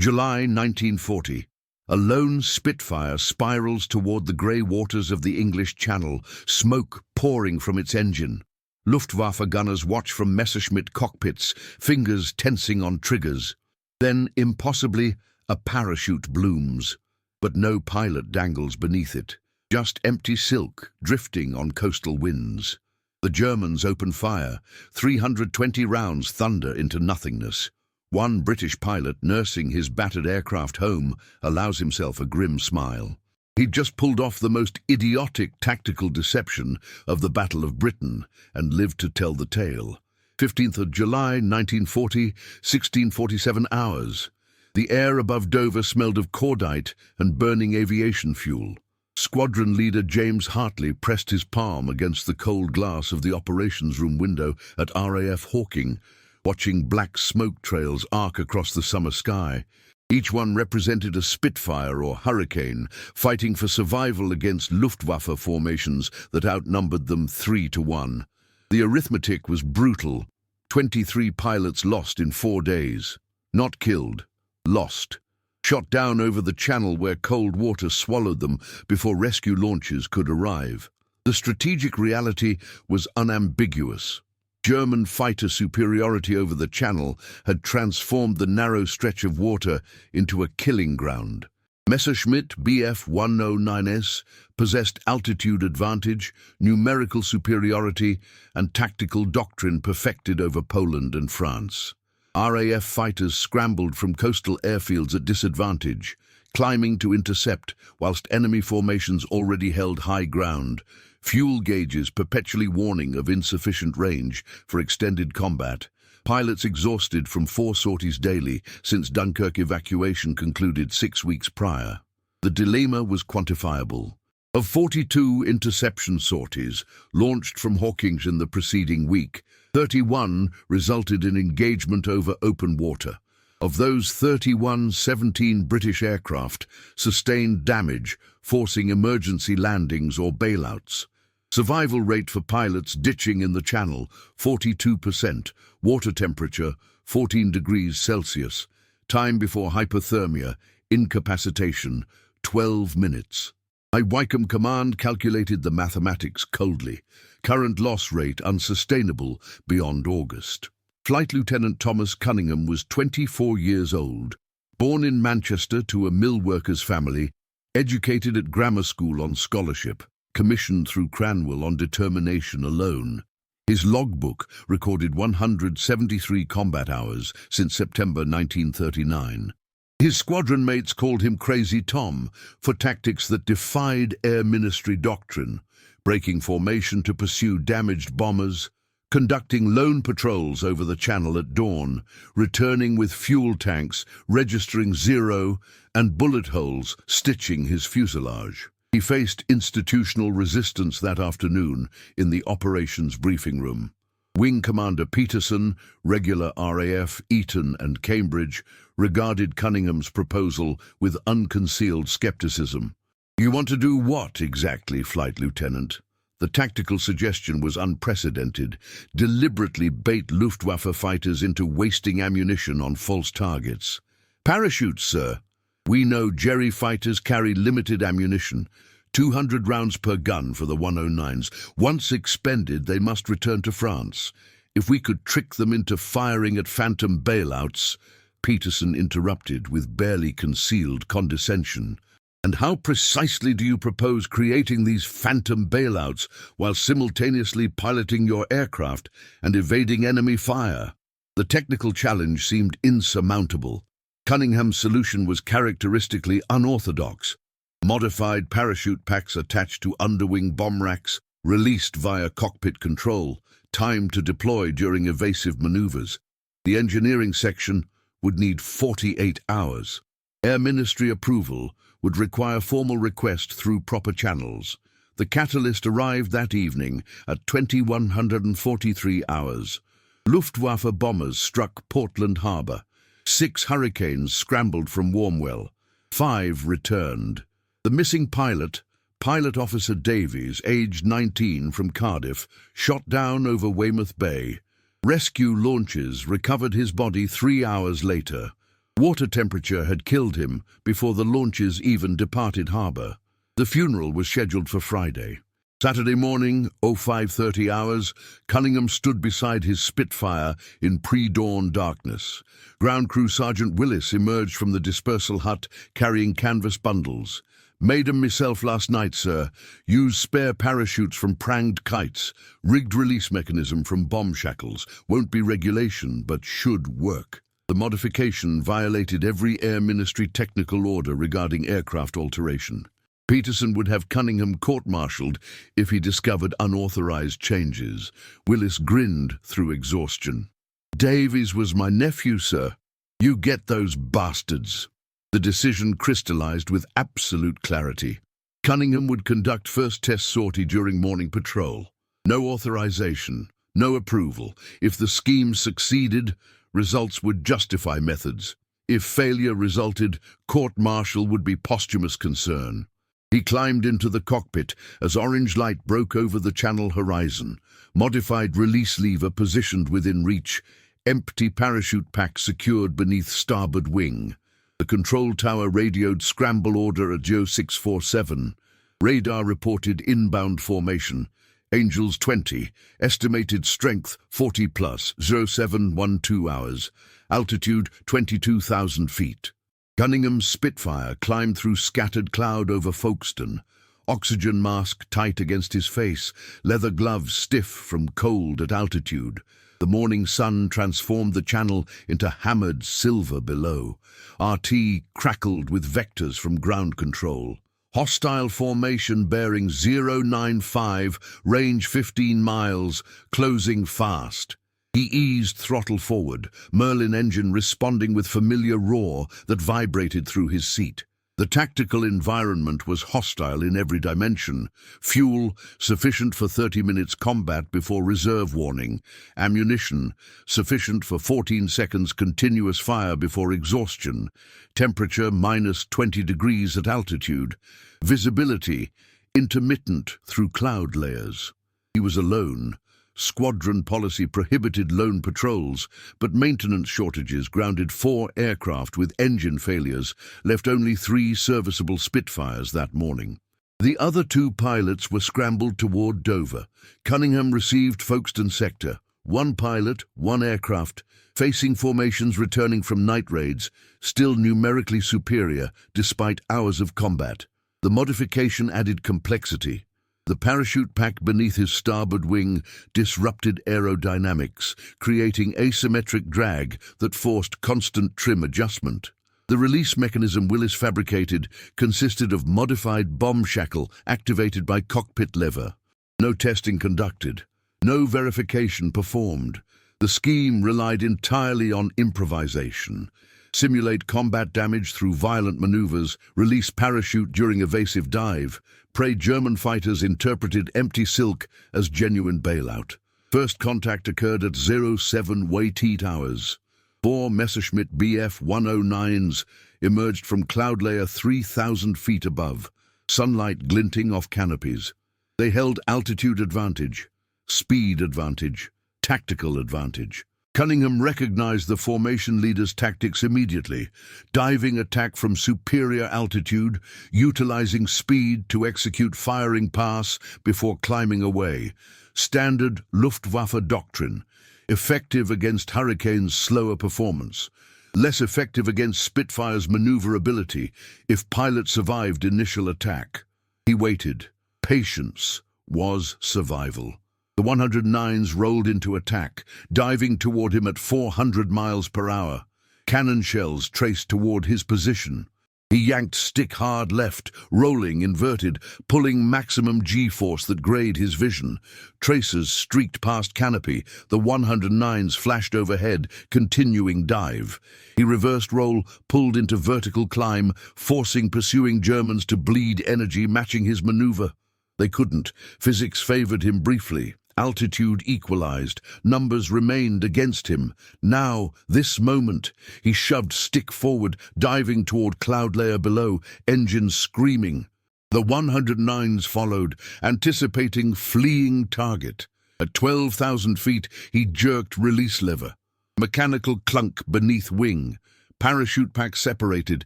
July 1940. A lone Spitfire spirals toward the grey waters of the English Channel, smoke pouring from its engine. Luftwaffe gunners watch from Messerschmitt cockpits, fingers tensing on triggers. Then, impossibly, a parachute blooms. But no pilot dangles beneath it. Just empty silk, drifting on coastal winds. The Germans open fire. 320 rounds thunder into nothingness. One British pilot, nursing his battered aircraft home, allows himself a grim smile. He'd just pulled off the most idiotic tactical deception of the Battle of Britain and lived to tell the tale. 15th of July, 1940, 16:47 hours. The air above Dover smelled of cordite and burning aviation fuel. Squadron leader James Hartley pressed his palm against the cold glass of the operations room window at RAF Hawking, watching black smoke trails arc across the summer sky. Each one represented a Spitfire or Hurricane, fighting for survival against Luftwaffe formations that outnumbered them 3-1. The arithmetic was brutal. 23 pilots lost in 4 days. Not killed, lost. Shot down over the channel where cold water swallowed them before rescue launches could arrive. The strategic reality was unambiguous. German fighter superiority over the Channel had transformed the narrow stretch of water into a killing ground. Messerschmitt Bf 109s possessed altitude advantage, numerical superiority, and tactical doctrine perfected over Poland and France. RAF fighters scrambled from coastal airfields at disadvantage, climbing to intercept whilst enemy formations already held high ground, fuel gauges perpetually warning of insufficient range for extended combat, pilots exhausted from 4 sorties daily since Dunkirk evacuation concluded 6 weeks prior. The dilemma was quantifiable. Of 42 interception sorties launched from Hawkins in the preceding week, 31 resulted in engagement over open water. Of those 31, 17 British aircraft sustained damage, forcing emergency landings or bailouts. Survival rate for pilots ditching in the Channel, 42%. Water temperature, 14 degrees Celsius. Time before hypothermia, incapacitation, 12 minutes. Wycombe Command calculated the mathematics coldly. Current loss rate unsustainable beyond August. Flight Lieutenant Thomas Cunningham was 24 years old, born in Manchester to a mill worker's family, educated at grammar school on scholarship, commissioned through Cranwell on determination alone. His logbook recorded 173 combat hours since September 1939. His squadron mates called him Crazy Tom for tactics that defied Air Ministry doctrine, breaking formation to pursue damaged bombers, conducting lone patrols over the Channel at dawn, returning with fuel tanks, registering 0, and bullet holes stitching his fuselage. He faced institutional resistance that afternoon in the operations briefing room. Wing Commander Peterson, regular RAF, Eton and Cambridge, regarded Cunningham's proposal with unconcealed skepticism. "You want to do what exactly, Flight Lieutenant?" The tactical suggestion was unprecedented. Deliberately bait Luftwaffe fighters into wasting ammunition on false targets. "Parachutes, sir. We know Jerry fighters carry limited ammunition. 200 rounds per gun for the 109s. Once expended, they must return to France. If we could trick them into firing at phantom bailouts," Peterson interrupted with barely concealed condescension. "And how precisely do you propose creating these phantom bailouts while simultaneously piloting your aircraft and evading enemy fire?" The technical challenge seemed insurmountable. Cunningham's solution was characteristically unorthodox. Modified parachute packs attached to underwing bomb racks, released via cockpit control, timed to deploy during evasive maneuvers. The engineering section would need 48 hours. Air Ministry approval would require formal request through proper channels. The catalyst arrived that evening at 2143 hours. Luftwaffe bombers struck Portland Harbour. 6 Hurricanes scrambled from Warmwell. 5 returned. The missing pilot, Pilot Officer Davies, aged 19, from Cardiff, shot down over Weymouth Bay. Rescue launches recovered his body 3 hours later. Water temperature had killed him before the launches even departed harbour. The funeral was scheduled for Friday. Saturday morning, 05:30 hours, Cunningham stood beside his Spitfire in pre-dawn darkness. Ground Crew Sergeant Willis emerged from the dispersal hut carrying canvas bundles. "Made 'em myself last night, sir. Used spare parachutes from pranged kites. Rigged release mechanism from bomb shackles. Won't be regulation, but should work." The modification violated every Air Ministry technical order regarding aircraft alteration. Peterson would have Cunningham court-martialed if he discovered unauthorized changes. Willis grinned through exhaustion. "Davies was my nephew, sir. You get those bastards." The decision crystallized with absolute clarity. Cunningham would conduct first test sortie during morning patrol. No authorization, no approval. If the scheme succeeded, results would justify methods. If failure resulted, court-martial would be posthumous concern. He climbed into the cockpit as orange light broke over the channel horizon. Modified release lever positioned within reach. Empty parachute pack secured beneath starboard wing. The control tower radioed scramble order at 0647. Radar reported inbound formation. Angels 20. Estimated strength 40 plus. 0712 hours. Altitude 22,000 feet. Cunningham's Spitfire climbed through scattered cloud over Folkestone. Oxygen mask tight against his face. Leather gloves stiff from cold at altitude. The morning sun transformed the channel into hammered silver below. RT crackled with vectors from ground control. Hostile formation bearing 095, range 15 miles, closing fast. He eased throttle forward, Merlin engine responding with familiar roar that vibrated through his seat. The tactical environment was hostile in every dimension. Fuel, sufficient for 30 minutes combat before reserve warning. Ammunition, sufficient for 14 seconds continuous fire before exhaustion. Temperature minus 20 degrees at altitude. Visibility, intermittent through cloud layers. He was alone. Squadron policy prohibited lone patrols, but maintenance shortages grounded 4 aircraft with engine failures, left only 3 serviceable Spitfires that morning. The other 2 pilots were scrambled toward Dover. Cunningham received Folkestone sector. 1 pilot, 1 aircraft, facing formations returning from night raids, still numerically superior despite hours of combat. The modification added complexity. The parachute pack beneath his starboard wing disrupted aerodynamics, creating asymmetric drag that forced constant trim adjustment. The release mechanism Willis fabricated consisted of modified bomb shackle activated by cockpit lever. No testing conducted. No verification performed. The scheme relied entirely on improvisation. Simulate combat damage through violent maneuvers, release parachute during evasive dive. Prey German fighters interpreted empty silk as genuine bailout. First contact occurred at 0718 hours. 4 Messerschmitt Bf-109s emerged from cloud layer 3,000 feet above, sunlight glinting off canopies. They held altitude advantage, speed advantage, tactical advantage. Cunningham recognized the formation leader's tactics immediately, diving attack from superior altitude, utilizing speed to execute firing pass before climbing away. Standard Luftwaffe doctrine, effective against Hurricane's slower performance, less effective against Spitfire's maneuverability if pilot survived initial attack. He waited. Patience was survival. The 109s rolled into attack, diving toward him at 400 miles per hour. Cannon shells traced toward his position. He yanked stick hard left, rolling inverted, pulling maximum G-force that grayed his vision. Tracers streaked past canopy. The 109s flashed overhead, continuing dive. He reversed roll, pulled into vertical climb, forcing pursuing Germans to bleed energy matching his maneuver. They couldn't. Physics favored him briefly. Altitude equalized. Numbers remained against him. Now, this moment, he shoved stick forward, diving toward cloud layer below, engines screaming. The 109s followed, anticipating fleeing target. At 12,000 feet, he jerked release lever. Mechanical clunk beneath wing. Parachute pack separated,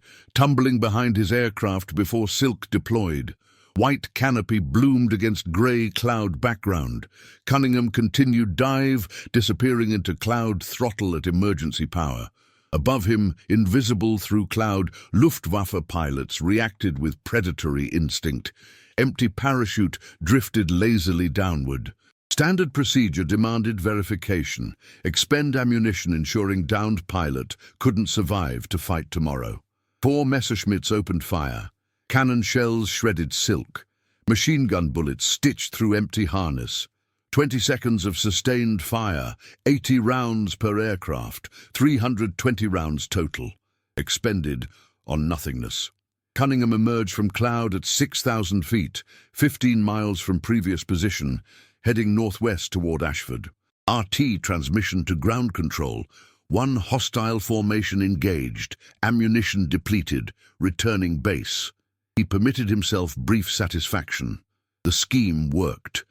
tumbling behind his aircraft before Silk deployed. White canopy bloomed against grey cloud background. Cunningham continued dive, disappearing into cloud throttle at emergency power. Above him, invisible through cloud, Luftwaffe pilots reacted with predatory instinct. Empty parachute drifted lazily downward. Standard procedure demanded verification. Expend ammunition ensuring downed pilot couldn't survive to fight tomorrow. 4 Messerschmitts opened fire. Cannon shells shredded Silk. Machine gun bullets stitched through empty harness. 20 seconds of sustained fire, 80 rounds per aircraft, 320 rounds total. Expended on nothingness. Cunningham emerged from cloud at 6,000 feet, 15 miles from previous position, heading northwest toward Ashford. RT transmission to ground control. 1 hostile formation engaged, ammunition depleted, returning base. He permitted himself brief satisfaction. The scheme worked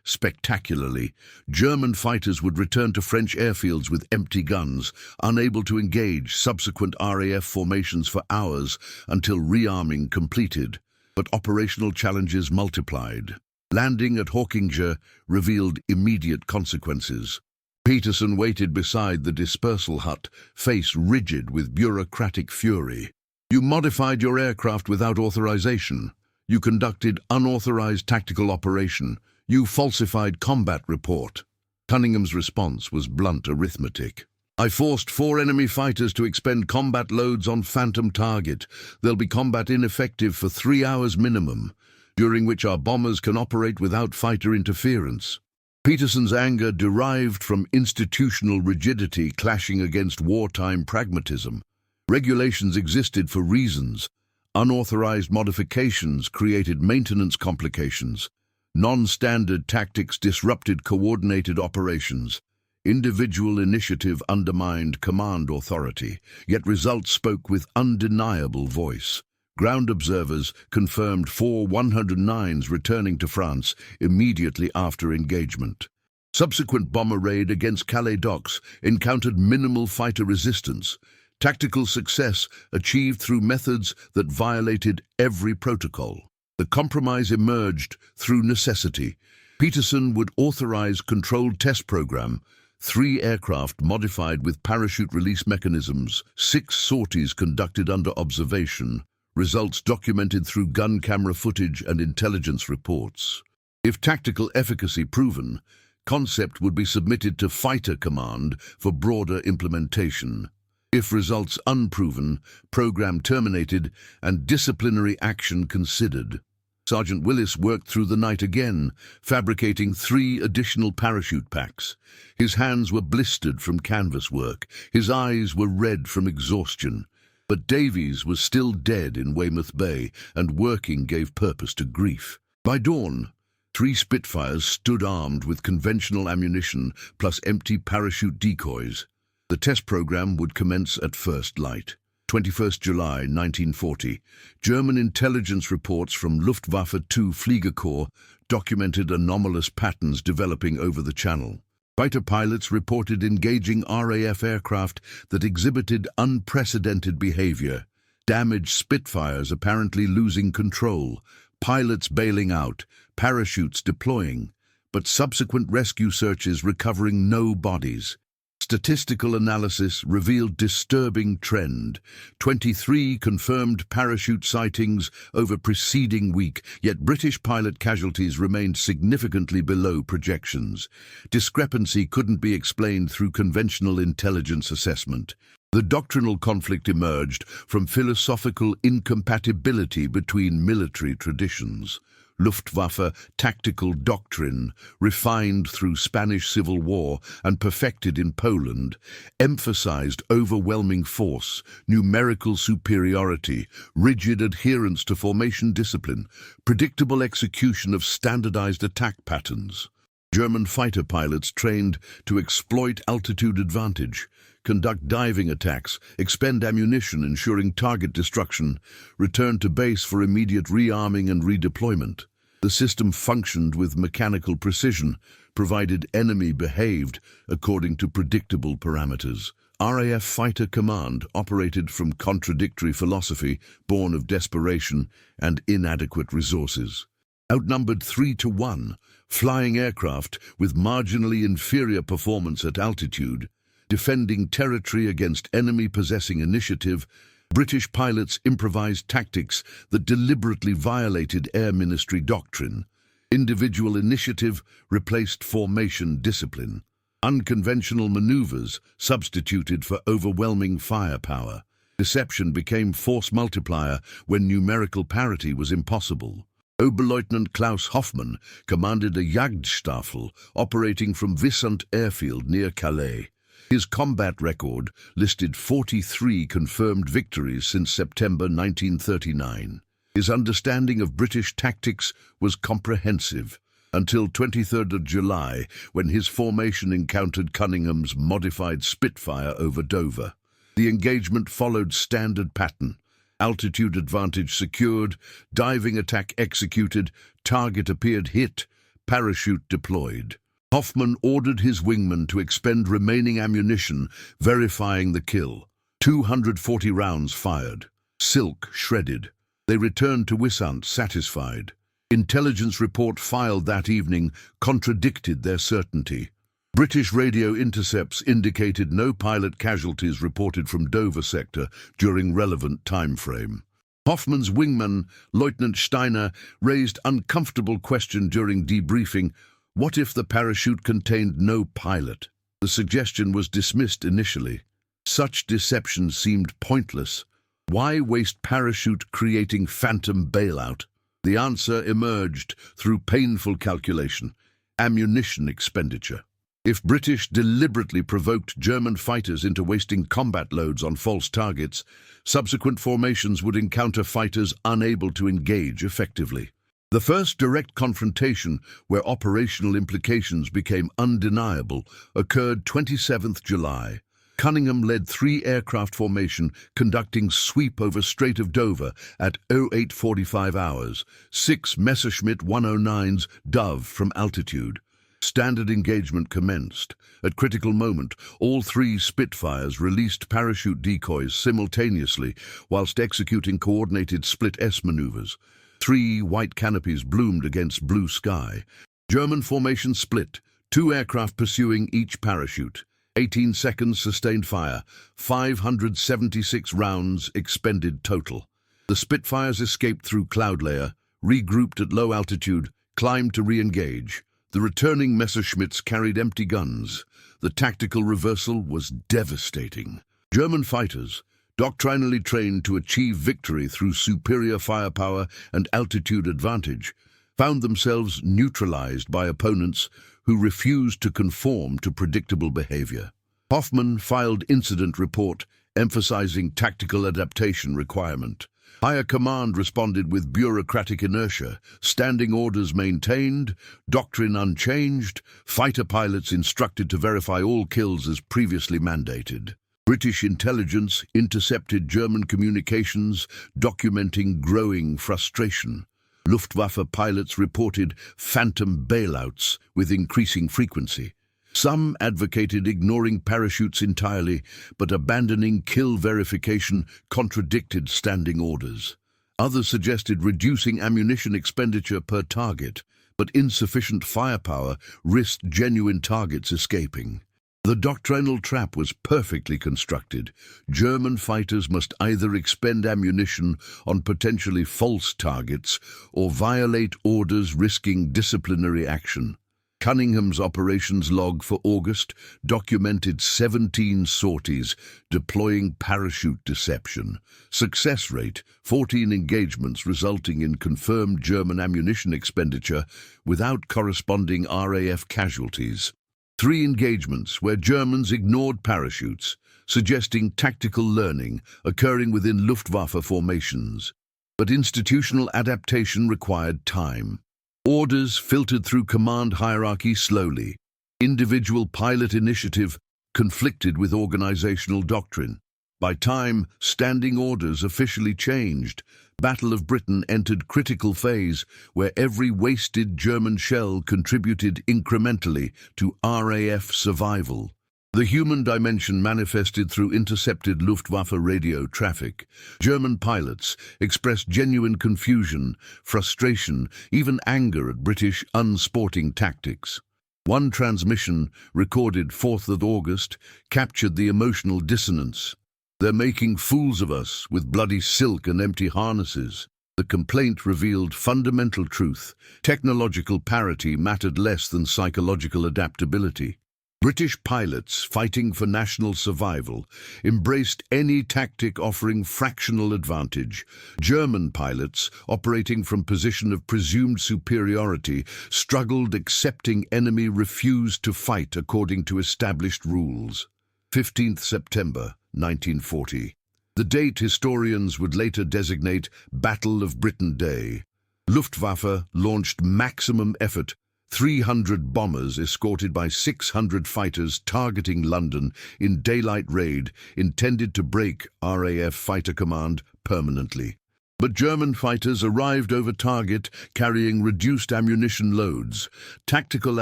spectacularly. German fighters would return to French airfields with empty guns, unable to engage subsequent RAF formations for hours until rearming completed. But operational challenges multiplied. Landing at Hawkinge revealed immediate consequences. Peterson waited beside the dispersal hut, face rigid with bureaucratic fury. You modified your aircraft without authorization. You conducted unauthorized tactical operation. You falsified combat report. Cunningham's response was blunt arithmetic. I forced 4 enemy fighters to expend combat loads on phantom target. They'll be combat ineffective for 3 hours minimum, during which our bombers can operate without fighter interference. Peterson's anger derived from institutional rigidity clashing against wartime pragmatism. Regulations existed for reasons. Unauthorized modifications created maintenance complications. Non-standard tactics disrupted coordinated operations. Individual initiative undermined command authority, yet results spoke with undeniable voice. Ground observers confirmed 4 109s returning to France immediately after engagement. Subsequent bomber raid against Calais docks encountered minimal fighter resistance. Tactical success achieved through methods that violated every protocol. The compromise emerged through necessity. Peterson would authorize controlled test program, 3 aircraft modified with parachute release mechanisms, 6 sorties conducted under observation, results documented through gun camera footage and intelligence reports. If tactical efficacy proven, concept would be submitted to Fighter Command for broader implementation. If results unproven, program terminated and disciplinary action considered. Sergeant Willis worked through the night again, fabricating 3 additional parachute packs. His hands were blistered from canvas work. His eyes were red from exhaustion. But Davies was still dead in Weymouth Bay, and working gave purpose to grief. By dawn, 3 Spitfires stood armed with conventional ammunition plus empty parachute decoys. The test program would commence at first light. 21st July 1940, German intelligence reports from Luftwaffe II Fliegerkorps documented anomalous patterns developing over the Channel. Fighter pilots reported engaging RAF aircraft that exhibited unprecedented behavior. Damaged Spitfires apparently losing control, pilots bailing out, parachutes deploying, but subsequent rescue searches recovering no bodies. Statistical analysis revealed disturbing trend. 23 confirmed parachute sightings over preceding week, yet British pilot casualties remained significantly below projections. Discrepancy couldn't be explained through conventional intelligence assessment. The doctrinal conflict emerged from philosophical incompatibility between military traditions. Luftwaffe tactical doctrine, refined through Spanish Civil War and perfected in Poland, emphasized overwhelming force, numerical superiority, rigid adherence to formation discipline, predictable execution of standardized attack patterns. German fighter pilots trained to exploit altitude advantage, conduct diving attacks, expend ammunition ensuring target destruction, return to base for immediate rearming and redeployment. The system functioned with mechanical precision, provided enemy behaved according to predictable parameters. RAF Fighter Command operated from contradictory philosophy born of desperation and inadequate resources. Outnumbered 3-1, flying aircraft with marginally inferior performance at altitude, defending territory against enemy-possessing initiative, British pilots improvised tactics that deliberately violated Air Ministry doctrine. Individual initiative replaced formation discipline. Unconventional maneuvers substituted for overwhelming firepower. Deception became force multiplier when numerical parity was impossible. Oberleutnant Klaus Hoffmann commanded a Jagdstaffel operating from Wissant airfield near Calais. His combat record listed 43 confirmed victories since September 1939. His understanding of British tactics was comprehensive, until 23rd of July, when his formation encountered Cunningham's modified Spitfire over Dover. The engagement followed standard pattern. Altitude advantage secured, diving attack executed, target appeared hit, parachute deployed. Hoffmann ordered his wingmen to expend remaining ammunition, verifying the kill. 240 rounds fired. Silk shredded. They returned to Wissant satisfied. Intelligence report filed that evening contradicted their certainty. British radio intercepts indicated no pilot casualties reported from Dover sector during relevant time frame. Hoffmann's wingman, Lieutenant Steiner, raised uncomfortable question during debriefing: what if the parachute contained no pilot? The suggestion was dismissed initially. Such deception seemed pointless. Why waste parachute creating phantom bailout? The answer emerged through painful calculation: ammunition expenditure. If British deliberately provoked German fighters into wasting combat loads on false targets, subsequent formations would encounter fighters unable to engage effectively. The first direct confrontation, where operational implications became undeniable, occurred 27th July. Cunningham led 3 aircraft formation conducting sweep over Strait of Dover at 0845 hours, 6 Messerschmitt 109s dove from altitude. Standard engagement commenced. At critical moment, all 3 Spitfires released parachute decoys simultaneously whilst executing coordinated split-S maneuvers. 3 white canopies bloomed against blue sky. German formation split, 2 aircraft pursuing each parachute. 18 seconds sustained fire, 576 rounds expended total. The Spitfires escaped through cloud layer, regrouped at low altitude, climbed to re-engage. The returning Messerschmitts carried empty guns. The tactical reversal was devastating. German fighters, doctrinally trained to achieve victory through superior firepower and altitude advantage, found themselves neutralized by opponents who refused to conform to predictable behavior. Hoffmann filed incident report emphasizing tactical adaptation requirement. Higher command responded with bureaucratic inertia, standing orders maintained, doctrine unchanged, fighter pilots instructed to verify all kills as previously mandated. British intelligence intercepted German communications, documenting growing frustration. Luftwaffe pilots reported phantom bailouts with increasing frequency. Some advocated ignoring parachutes entirely, but abandoning kill verification contradicted standing orders. Others suggested reducing ammunition expenditure per target, but insufficient firepower risked genuine targets escaping. The doctrinal trap was perfectly constructed. German fighters must either expend ammunition on potentially false targets or violate orders, risking disciplinary action. Cunningham's operations log for August documented 17 sorties deploying parachute deception. Success rate, 14 engagements resulting in confirmed German ammunition expenditure without corresponding RAF casualties. 3 engagements where Germans ignored parachutes, suggesting tactical learning occurring within Luftwaffe formations. But institutional adaptation required time. Orders filtered through command hierarchy slowly. Individual pilot initiative conflicted with organizational doctrine. By time standing orders officially changed, Battle of Britain entered critical phase where every wasted German shell contributed incrementally to RAF survival. The human dimension manifested through intercepted Luftwaffe radio traffic. German pilots expressed genuine confusion, frustration, even anger at British unsporting tactics. One transmission, recorded 4th of August, captured the emotional dissonance. "They're making fools of us with bloody silk and empty harnesses." The complaint revealed fundamental truth. Technological parity mattered less than psychological adaptability. British pilots, fighting for national survival, embraced any tactic offering fractional advantage. German pilots, operating from position of presumed superiority, struggled, accepting enemy refused to fight according to established rules. 15th September 1940. The date historians would later designate Battle of Britain Day. Luftwaffe launched maximum effort, 300 bombers escorted by 600 fighters targeting London in daylight raid intended to break RAF Fighter Command permanently. But German fighters arrived over target carrying reduced ammunition loads, tactical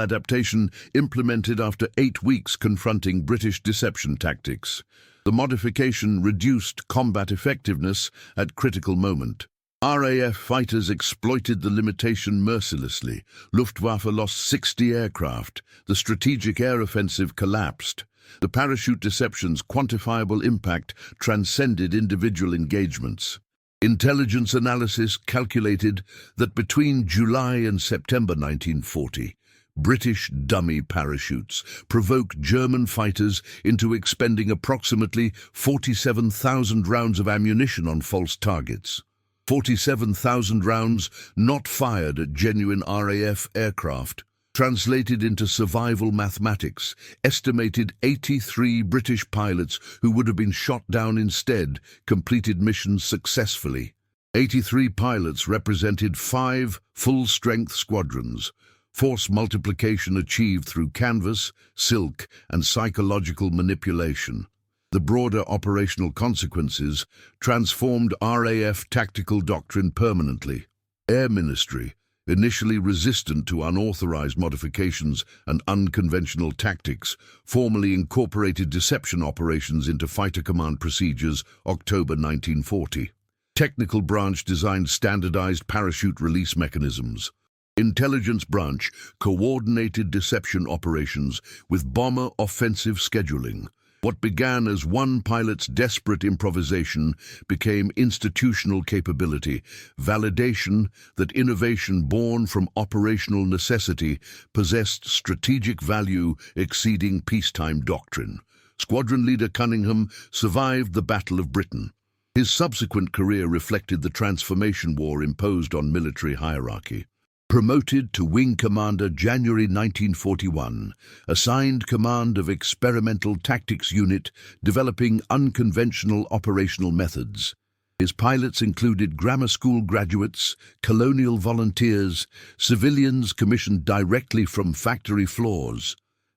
adaptation implemented after 8 weeks confronting British deception tactics. The modification reduced combat effectiveness at critical moment. RAF fighters exploited the limitation mercilessly. Luftwaffe lost 60 aircraft. The strategic air offensive collapsed. The parachute deception's quantifiable impact transcended individual engagements. Intelligence analysis calculated that between July and September 1940, British dummy parachutes provoked German fighters into expending approximately 47,000 rounds of ammunition on false targets. 47,000 rounds not fired at genuine RAF aircraft. Translated into survival mathematics, estimated 83 British pilots who would have been shot down instead completed missions successfully. 83 pilots represented 5 full-strength squadrons. Force multiplication achieved through canvas, silk, and psychological manipulation. The broader operational consequences transformed RAF tactical doctrine permanently. Air Ministry, initially resistant to unauthorized modifications and unconventional tactics, formally incorporated deception operations into Fighter Command procedures, October 1940. Technical branch designed standardized parachute release mechanisms. Intelligence branch coordinated deception operations with bomber offensive scheduling. What began as one pilot's desperate improvisation became institutional capability, validation that innovation born from operational necessity possessed strategic value exceeding peacetime doctrine. Squadron leader Cunningham survived the Battle of Britain. His subsequent career reflected the transformation war imposed on military hierarchy. Promoted to Wing Commander January 1941, assigned command of Experimental Tactics Unit developing unconventional operational methods. His pilots included grammar school graduates, colonial volunteers, civilians commissioned directly from factory floors.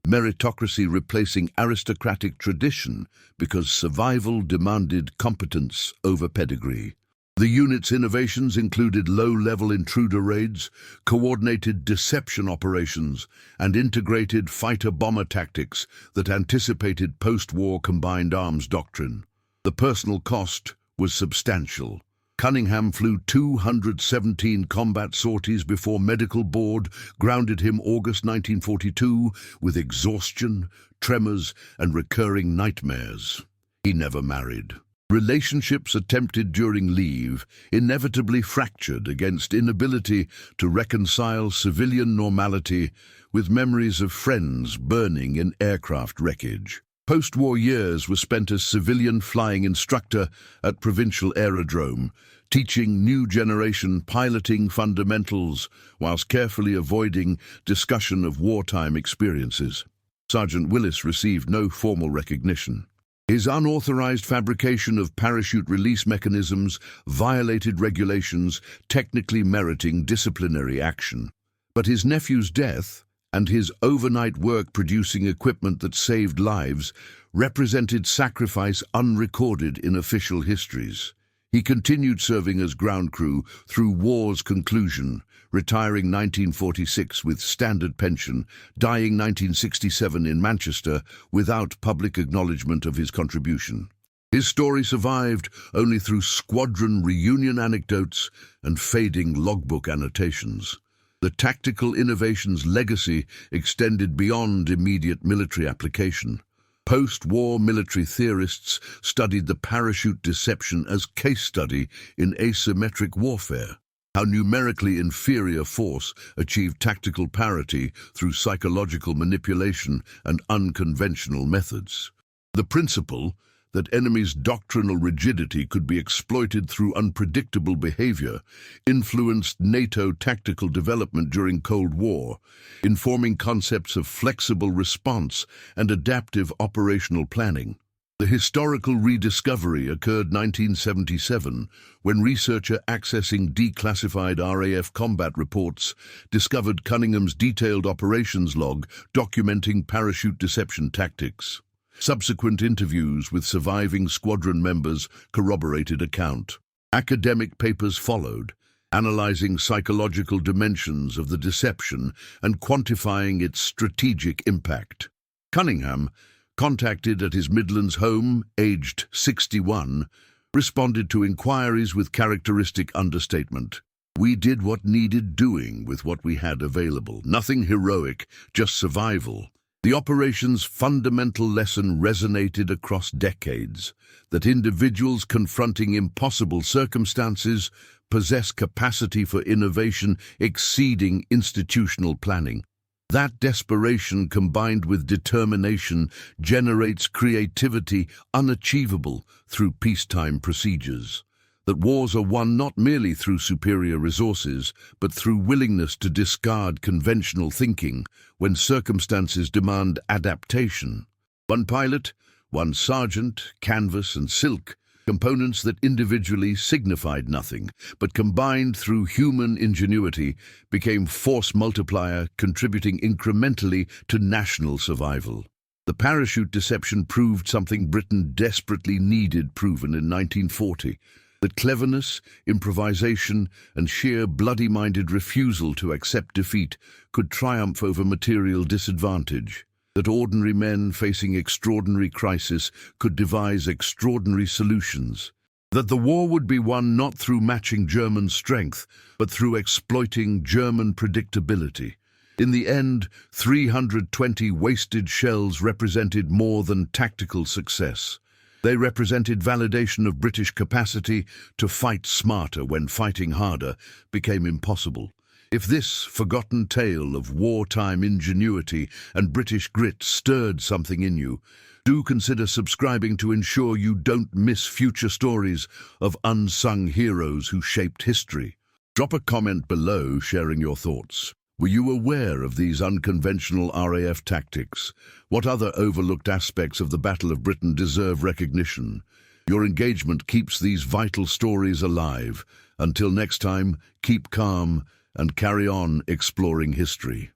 Meritocracy replacing aristocratic tradition because survival demanded competence over pedigree. The unit's innovations included low-level intruder raids, coordinated deception operations, and integrated fighter-bomber tactics that anticipated post-war combined arms doctrine. The personal cost was substantial. Cunningham flew 217 combat sorties before medical board grounded him August 1942 with exhaustion, tremors, and recurring nightmares. He never married. Relationships attempted during leave inevitably fractured against inability to reconcile civilian normality with memories of friends burning in aircraft wreckage. Post-war years were spent as civilian flying instructor at Provincial Aerodrome, teaching new generation piloting fundamentals whilst carefully avoiding discussion of wartime experiences. Sergeant Willis received no formal recognition. His unauthorized fabrication of parachute release mechanisms violated regulations, technically meriting disciplinary action. But his nephew's death and his overnight work producing equipment that saved lives represented sacrifice unrecorded in official histories. He continued serving as ground crew through war's conclusion, retiring 1946 with standard pension, dying 1967 in Manchester without public acknowledgement of his contribution. His story survived only through squadron reunion anecdotes and fading logbook annotations. The tactical innovation's legacy extended beyond immediate military application. Post-war military theorists studied the parachute deception as case study in asymmetric warfare, how numerically inferior force achieved tactical parity through psychological manipulation and unconventional methods. The principle that enemies' doctrinal rigidity could be exploited through unpredictable behavior influenced NATO tactical development during Cold War, informing concepts of flexible response and adaptive operational planning. The historical rediscovery occurred 1977 when researcher accessing declassified RAF combat reports discovered Cunningham's detailed operations log documenting parachute deception tactics. Subsequent interviews with surviving squadron members corroborated account. Academic papers followed, analyzing psychological dimensions of the deception and quantifying its strategic impact. Cunningham, contacted at his Midlands home, aged 61, responded to inquiries with characteristic understatement. "We did what needed doing with what we had available. Nothing heroic, just survival." The operation's fundamental lesson resonated across decades, that individuals confronting impossible circumstances possess capacity for innovation exceeding institutional planning. That desperation combined with determination generates creativity unachievable through peacetime procedures. That wars are won not merely through superior resources, but through willingness to discard conventional thinking when circumstances demand adaptation. One pilot, one sergeant, canvas and silk, components that individually signified nothing, but combined through human ingenuity became force multiplier, contributing incrementally to national survival. The parachute deception proved something Britain desperately needed proven in 1940. That cleverness, improvisation, and sheer bloody-minded refusal to accept defeat could triumph over material disadvantage. That ordinary men facing extraordinary crisis could devise extraordinary solutions. That the war would be won not through matching German strength, but through exploiting German predictability. In the end, 320 wasted shells represented more than tactical success. They represented validation of British capacity to fight smarter when fighting harder became impossible. If this forgotten tale of wartime ingenuity and British grit stirred something in you, do consider subscribing to ensure you don't miss future stories of unsung heroes who shaped history. Drop a comment below sharing your thoughts. Were you aware of these unconventional RAF tactics? What other overlooked aspects of the Battle of Britain deserve recognition? Your engagement keeps these vital stories alive. Until next time, keep calm and carry on exploring history.